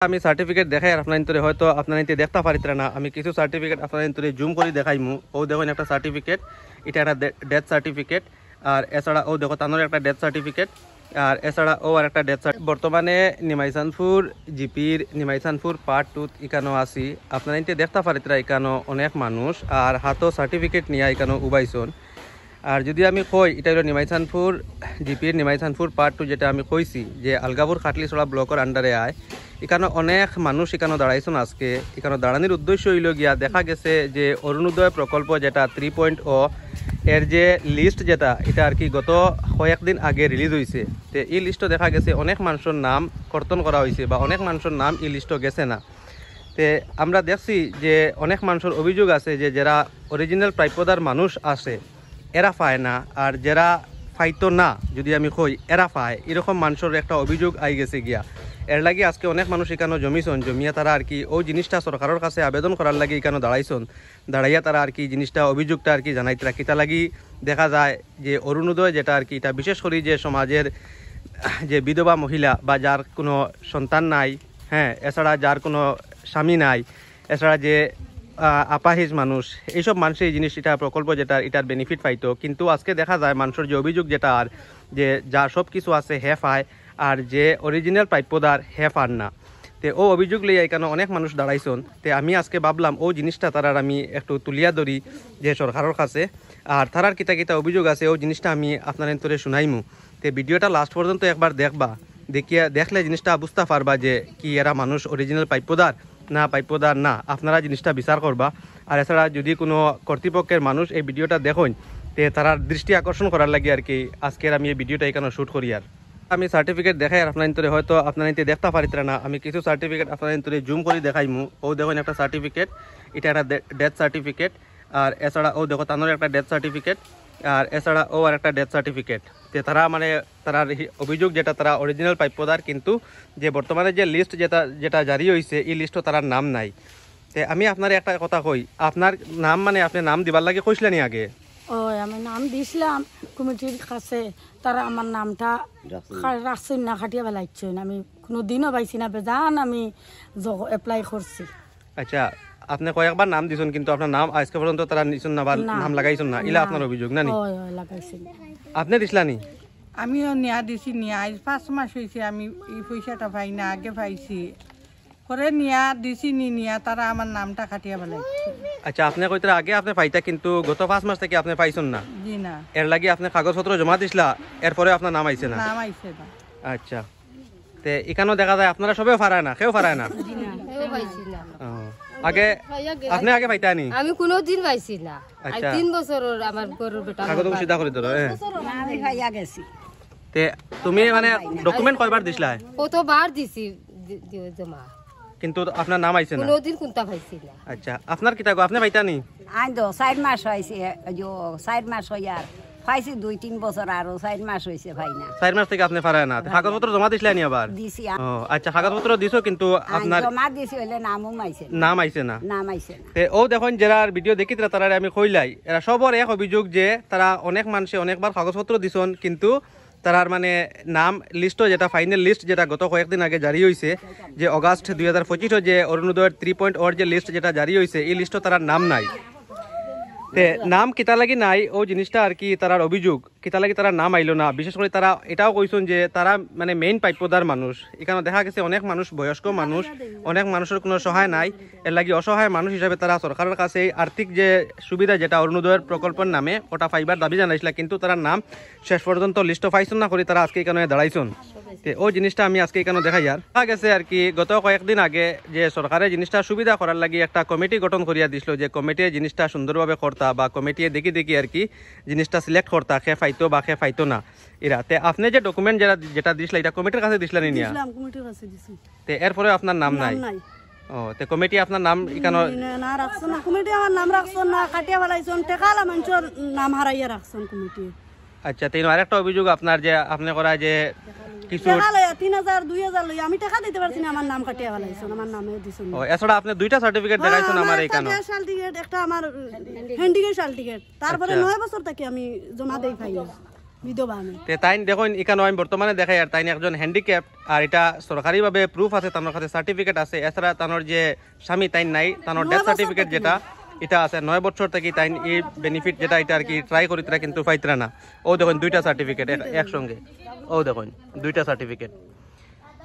আমি সার্টিফিকেট দেখাই আর আপনার ইন্তরে হয়তো আপনার ইনতে দেখতে পারিতরা না। আমি কিছু সার্টিফিকেট আপনার ইন্তরে জুম করে দেখাইমু। ও দেখুন একটা সার্টিফিকেট, এটা একটা ডেথ সার্টিফিকেট। আর এছাড়া ও দেখো তানোর একটা ডেথ সার্টিফিকেট। আর এছাড়া ও আর একটা ডেথ সার্টিফিকেট। বর্তমানে নিমাইসানপুর জিপির নিমাইসানপুর পার্ট 2 ইকানো আসি। আপনার ইনতে দেখতে পারিতরা ইকানো অনেক মানুষ আর হাতো সার্টিফিকেট নিয়ে ইকানো উবাইছন। আর যদি আমি কই এটা হলো নিমাইসানপুর জিপির নিমাইসানপুর পার্ট 2 যেটা আমি কইছি যে আলগাপুর খাটলিছড়া ব্লকের আন্ডারে আয়, এখানে অনেক মানুষ এখানে দাঁড়াইছেন। আজকে এখানে দাঁড়ানোর উদ্দেশ্য হইল গিয়া দেখা গেছে যে অরুণোদয় প্রকল্প যেটা 3.0 এর যে লিস্ট যেটা এটা আর কি গত কয়েকদিন আগে রিলিজ হয়েছে। তো এই লিস্টও দেখা গেছে অনেক মানুষের নাম কর্তন করা হয়েছে বা অনেক মানুষের নাম এই লিস্টও গেছে না। তে আমরা দেখছি যে অনেক মানুষের অভিযোগ আছে যে যারা অরিজিনাল প্রাপ্যদার মানুষ আছে এরা পায় না, আর যারা পাইতো না যদি আমি কই এরা পায়, এরকম মানুষের একটা অভিযোগ আই গেছে গিয়া। এর লাগে আজকে অনেক মানুষ এখানে জমিছন, জমিয়া তারা আর কি ওই জিনিসটা সরকারের কাছে আবেদন করার লাগে এখানে দাঁড়াইছন। দাঁড়াইয়া তারা আর কি জিনিসটা অভিযোগটা আর কি জানাইতে রাখি। তা লাগি দেখা যায় যে অরুণোদয় যেটা আর কি এটা বিশেষ করে যে সমাজের যে বিধবা মহিলা বা যার কোনো সন্তান নাই, হ্যাঁ, এছাড়া যার কোনো স্বামী নাই, এছাড়া যে আপাহিজ মানুষ, এইসব মানুষ এই জিনিস এটা প্রকল্প যেটা এটার বেনিফিট পাইতো। কিন্তু আজকে দেখা যায় মানুষের যে অভিযোগ যেটা আর যে যার সব কিছু আছে হে পায় আর যে অরিজিনাল প্রাপ্যদার হে পান না। তে ও অভিযোগ লইয়া এখানে অনেক মানুষ দাঁড়াইছন। তে আমি আজকে ভাবলাম ও জিনিসটা তারার আমি একটু তুলিয়া ধরি যে সরকারের কাছে, আর তারার কিতা কিতা অভিযোগ আছে ও জিনিসটা আমি আপনার এন্তরে শুনাইমু। তে ভিডিওটা লাস্ট পর্যন্ত একবার দেখবা, দেখিয়া দেখলে জিনিসটা বুঝতে পারবা যে কি এরা মানুষ অরিজিনাল প্রাপ্যদার না প্রাপ্যদার না, আপনারা জিনিসটা বিচার করবা। আর এছাড়া যদি কোনো কর্তৃপক্ষের মানুষ এই ভিডিওটা দেখুন তে তারার দৃষ্টি আকর্ষণ করার লাগে আর কি আজকের আমি এই ভিডিওটা এখানে শ্যুট করি। আর আমি সার্টিফিকেট দেখাই আর আপনার ইন্তরে হয়তো আপনার ইনতে দেখতে পারিতরা না। আমি কিছু সার্টিফিকেট আপনার ইন্তরে জুম করে দেখাইমু। ও দেখুন একটা সার্টিফিকেট, এটা একটা ডেথ সার্টিফিকেট। আর এছাড়া ও দেখো তানোর একটা ডেথ সার্টিফিকেট। আর এছাড়া ও আর একটা ডেথ সার্টিফিকেট। তো তারা মানে তারার অভিযোগ যেটা তারা অরিজিনাল প্রাপ্যদার, কিন্তু যে বর্তমানে যে লিস্ট যেটা জারি হয়েছে এই লিস্টও তারার নাম নাই। তে আমি আপনার একটা কথা কই, আপনার নাম মানে আপনি নাম দিবার লাগে কইছিলেন আগে? ওই আমি নাম দিছিলাম কমিটির কাছে, তারা আমার নামটা রাখছেন না, খাটিয়া বেলাইছেন। আমি কোনো দিনও পাইছি না, বেজান আমি এপ্লাই করছি। আচ্ছা, আপনি কয়েকবার নাম দিছেন কিন্তু আপনার নাম আজকে পর্যন্ত তারা নিছেন না বা নাম লাগাইছেন না, ইলা আপনার অভিযোগ না নি? লাগাইছেন আপনি দিছলানি? আমিও নিয়া দিছি, নিয়া আজ 5 মাস হয়েছে আমি এই পয়সাটা পাই না, আগে পাইছি পরে নিয়া দিছি নিয়া তারা আমার নামটা খাটিয়া বেলাইছে। আচ্ছা, আপনি কইতে আগে আপনি পাইতা কিন্তু গত 5 মাস থেকে আপনি পাইছেন না? জি না। এর লাগি আপনি কাগজপত্র জমা দিছিলা, এরপরে আপনার নাম আইছে না? নাম আইছে না। আচ্ছা, তে এখানেও দেখা যায় আপনারা সবেও ফারায় না, কেউ ফারায় না? আগে আপনি আগে পাইতানি? আমি কোনোদিন পাইছি না। আচ্ছা, 3 বছর আমার গরুর বেটা কাগজ সিধা করে ধরো। আমি ভাইয়া গেছি। তে তুমি মানে ডকুমেন্ট কয়বার দিছলা? কতবার দিছি জমা, কিন্তু আপনার নাম আইছে না? কোনোদিন কোনটা পাইছি না। আচ্ছা, আপনার কিতা গো, আপনি পাইতানি? আইন তো 4 মাস হয়েছে, 4 মাস হয়ে আর পাইছি 2-3 বছর, আরো 4 মাস হয়েছে ভাই না। 4 মাস থেকে আপনি ফারায় না, কাগজপত্র জমা দিছলানি আবার? দিছি। ও আচ্ছা, কাগজপত্র দিছো কিন্তু আপনার জমা দিছি হইলে নামও আইছে না। নাম আইছে না? নাম আইছে না। তে ও দেখুন যারা ভিডিও দেখি তারা আমি কইলাই এরা সবার এক অভিযোগ যে তারা অনেক মানুষে অনেকবার কাগজপত্র দিছন কিন্তু তারার মানে নাম লিস্টও যেটা ফাইনাল লিস্ট যেটা গত কয়েকদিন আগে জারি হয়েছে যে অগাস্ট 2025 যে অরুণোদয়ের 3.0 যে লিস্ট যেটা জারি হয়েছে এই লিস্টও তার নাম নাই। তে নাম কিতা লাগি নাই ও জিনিসটা আর কি তারার অভিযোগ, কিতা লাগি তারা নাম আইলো না। বিশেষ করে তারা এটাও কইছেন যে তারা মানে মেইন প্রাপ্যদার মানুষ। এখানে দেখা গেছে অনেক মানুষ বয়স্ক মানুষ, অনেক মানুষের কোনো সহায় নাই। এর লাগি অসহায় মানুষ হিসাবে তারা সরকারের কাছে আর্থিক যে সুবিধা যেটা অরুণোদয়ের প্রকল্পের নামে ওটা পাইবার দাবি জানাইছিল, কিন্তু তারা নাম শেষ পর্যন্ত লিস্ট পাইছেন না করে তারা আজকে এখানে দাঁড়াইছেন। ও জিনিসটা আমি আজকে এখানে দেখাই। আর দেখা গেছে আর কি গত কয়েকদিন আগে যে সরকারের জিনিসটা সুবিধা করার লাগি একটা কমিটি গঠন করিয়া দিছিল, যে কমিটি জিনিসটা সুন্দরভাবে করতা বা কমিটি দেখি আর কি জিনিসটা সিলেক্ট করতা খে ফাইতো বা খে ফাইতো না এরা। তে আপনি যে ডকুমেন্ট যেটা দিছিল এটা কমিটির কাছে দিছিলেন নিয়া? কমিটির কাছে দিছি। তে এরপরে আপনার নাম নাই? ও, তে কমিটি আপনার নাম এখানে না রাখছো না, কমিটি আমার নাম রাখছো না, কাটিয়া বেলাইছন, টেকালা মানুষের নাম হারাইয়া রাখছন কমিটি। আচ্ছা, তিন আরেকটা অভিযোগ আপনার যে আপনি করা যে কিছু 3000-2000 লই আমি টাকা দিতে পারছি না, আমার নাম কাটিয়া বেলাইছন, আমার নামে দিছন। ও, এছাড়া আপনি দুইটা সার্টিফিকেট দেখাইছেন আমার এখানে? একটা সার্টিফিকেট, একটা আমার হ্যান্ডিক্যাপ সার্টিফিকেট। তারপরে 9 বছর থেকে আমি জমা দেই পাই না। বিধবা আমি তে তাই দেখুন এখানে আমি বর্তমানে দেখাই আর তাই একজন হ্যান্ডিক্যাপ আর এটা সরকারিভাবে প্রুফ আছে তার কাছে সার্টিফিকেট আছে এছাড়া তানোর যে স্বামী তাই নাই তানোর ডেথ সার্টিফিকেট যেটা এটা আছে 9 বছর থেকে তাই এই বেনিফিট যেটা এটা আর কি ট্রাই করি তারা কিন্তু পাইতরা না ও দেখুন দুইটা সার্টিফিকেট একসঙ্গে ও দেখুন দুইটা সার্টিফিকেট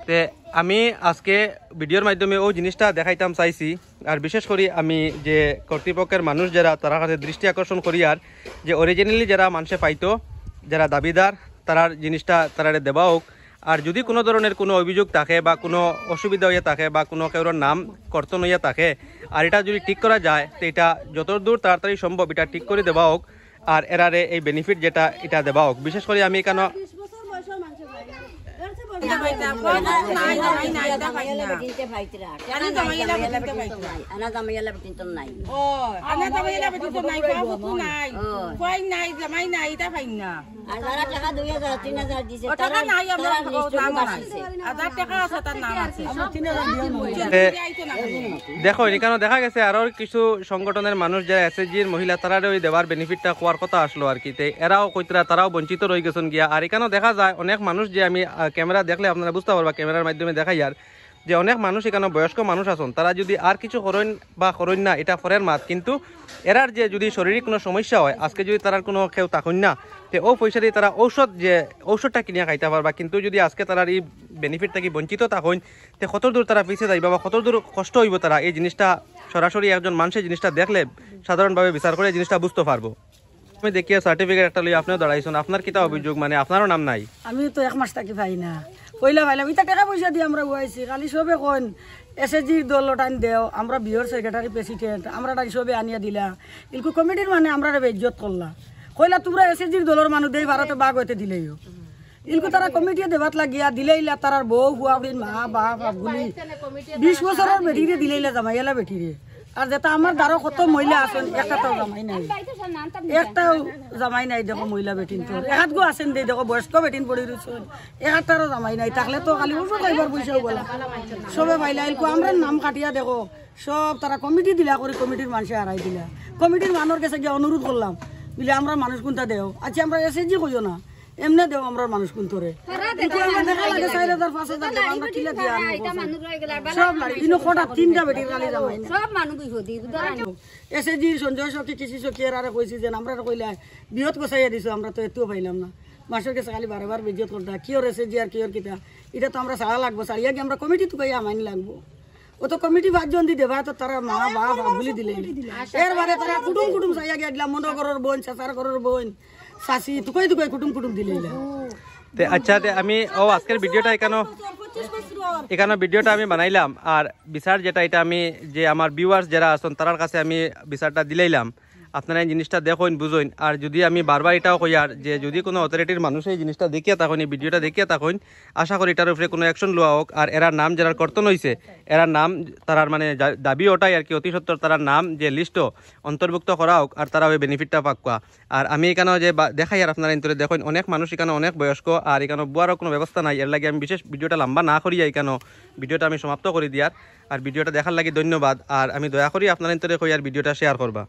তে আমি আজকে ভিডিওর মাধ্যমে ও জিনিসটা দেখাইতাম চাইছি আর বিশেষ করে আমি যে কর্তৃপক্ষের মানুষ যারা তারা কাছে দৃষ্টি আকর্ষণ করি আর যে অরিজিনালি যারা মানুষে পাইতো যারা দাবিদার তারার জিনিসটা তারারে দেওয়া হোক আর যদি কোনো ধরনের কোনো অভিযোগ থাকে বা কোনো অসুবিধা হইয়া থাকে বা কোনো কেউর নাম কর্তন হইয়া থাকে আর এটা যদি ঠিক করা যায় তো এটা যতদূর তাড়াতাড়ি সম্ভব এটা ঠিক করে দেওয়া হোক আর এরারে এই বেনিফিট যেটা এটা দেওয়া হোক বিশেষ করে আমি এখানে দেখো এখানে দেখা গেছে আরো কিছু সংগঠনের মানুষ যারা এসএসজির মহিলা তারারও ওই দেওয়ার বেনিফিটটা হওয়ার কথা আসলো আর কি এরাও কইতরা তারাও বঞ্চিত রয়ে গেছেন গিয়া আর এখানেও দেখা যায় অনেক মানুষ যে আমি ক্যামেরা দেখলে আপনারা বুঝতে পারবা ক্যামেরার মাধ্যমে দেখাই আর যে অনেক মানুষ এখানে বয়স্ক মানুষ আছেন তারা যদি আর কিছু করেন বা করেন না এটা ফরের মাত কিন্তু এরার যে যদি শারীরিক কোনো সমস্যা হয় আজকে যদি তারার কোনো কেউ থাকুন না তে ও পয়সা দিয়ে তারা ঔষধটা কিনিয়া খাইতে পারবা কিন্তু যদি আজকে তারার এই বেনিফিট থেকে বঞ্চিত থাকুন তে কত দূর তারা পিছিয়ে যাইবা বা কত দূর কষ্ট হইব তারা এই জিনিসটা সরাসরি একজন মানুষের জিনিসটা দেখলে সাধারণভাবে বিচার করে এই জিনিসটা বুঝতে পারবো আমি দেখিয়া সার্টিফিকেট একটা লই আপনিও দাঁড়াইছেন আপনার কিতা অভিযোগ মানে আপনারও নাম নাই আমি তো 1 মাস থাকি পাই না কইলা ভাইলাম ইটা টাকা পয়সা দিয়ে আমরা বইছি খালি সবে কোন এসএসজি দলটান দেও আমরা বিওর সেক্রেটারি প্রেসিডেন্ট আমরা টাই সবে আনিয়া দিলা ইলকু কমিটির মানে আমরা বেইজ্জত করলা কইলা তোমরা এসএসজির দলের মানুষ দেই ভারতে বাগ হইতে দিলেইও ইলকু তারা কমিটি দেবাত লাগিয়া দিলেইলা তারার বউ বুয়াবুড়ির মা বাপ গুলি 20 বছরের বেটিরে দিলেইলা জামাইলা বেটিরে আর যেটা আমার দ্বারা কত মহিলা আছেন একটাও জামাই নাই একটাও জামাই নাই দেখো মহিলা বেটিন তোর একাত গো আছেন দে দেখো বয়স্ক বেটিন পড়ি রয়েছেন একটারও জামাই নাই থাকলে তো খালি ওষুধ খাইবার পয়সাও বলা সবে ভাইলা এলকো আমরা নাম কাটিয়া দেখো সব তারা কমিটি দিলা করে কমিটির মানুষে হারাই দিলা কমিটির মানুষের কাছে গিয়ে অনুরোধ করলাম বলে আমরা মানুষ কোনটা দেও আচ্ছা আমরা এসএসজি কইও না এমনে দেও আমরা মানুষ কোন তোরে দেখা লাগে 4000 5000 দেব আমরা কিলা দিয়া সব লাগে ইনো কোটা 3টা বেটির গালি জামাই না সব মানুষ হদি এসএসজি সঞ্জয় সখী কৃষি সখী আর কইছি যে আমরা কইলা বিহত গোছাইয়া দিছো আমরা তো এতও পাইলাম না মাসের কাছে খালি বারবার বিজত করতা কিওর এসএসজি আর কিওর কিতা এটা তো আমরা সারা লাগবো সারিয়া কি আমরা কমিটি তো কইয়া মাইন লাগবো ও তো কমিটি 5 জন দি দেবা তো তারা মা বাপ বলি দিলে এর বারে তারা কুটুম চাইয়া গিয়া মন্ডল ঘরের বোন চাচার ঘরের বোন সাসি তুকই কুটুম দিলেইলা তে আচ্ছা তে আমি আজকের ভিডিওটা এখানে ভিডিওটা আমি বানাইলাম আর বিচার যেটা এটা আমি যে আমার ভিউয়ার্স যারা আছেন তার কাছে আমি বিচারটা দিলাইলাম আপনারা এই জিনিসটা দেখুন বুঝুন আর যদি আমি বারবার এটাও কই আর যে যদি কোনো অথরিটির মানুষ এই জিনিসটা দেখিয়া থাকুন এই ভিডিওটা দেখিয়া থাকুন আশা করি এটার উপরে কোনো অ্যাকশন লওয়া হোক আর এরার নাম যারা কর্তন হয়েছে এরার নাম তারার মানে দাবি ওটাই আর কি অতি সত্তর তারার নাম যে লিস্টও অন্তর্ভুক্ত করা হোক আর তারা ওই বেনিফিটটা পাকুয়া আর আমি এখানেও যে দেখাই আর আপনারা ইন্তরে দেখুন অনেক মানুষ এখানে অনেক বয়স্ক আর এখানে বুয়ারও কোনো ব্যবস্থা নাই এর লাগে আমি বিশেষ ভিডিওটা লম্বা না করিয়া এখানেও ভিডিওটা আমি সমাপ্ত করে দিয়ার আর ভিডিওটা দেখার লাগে ধন্যবাদ আর আমি দয়া করি আপনারা ইন্তরে কই আর ভিডিওটা শেয়ার করবা।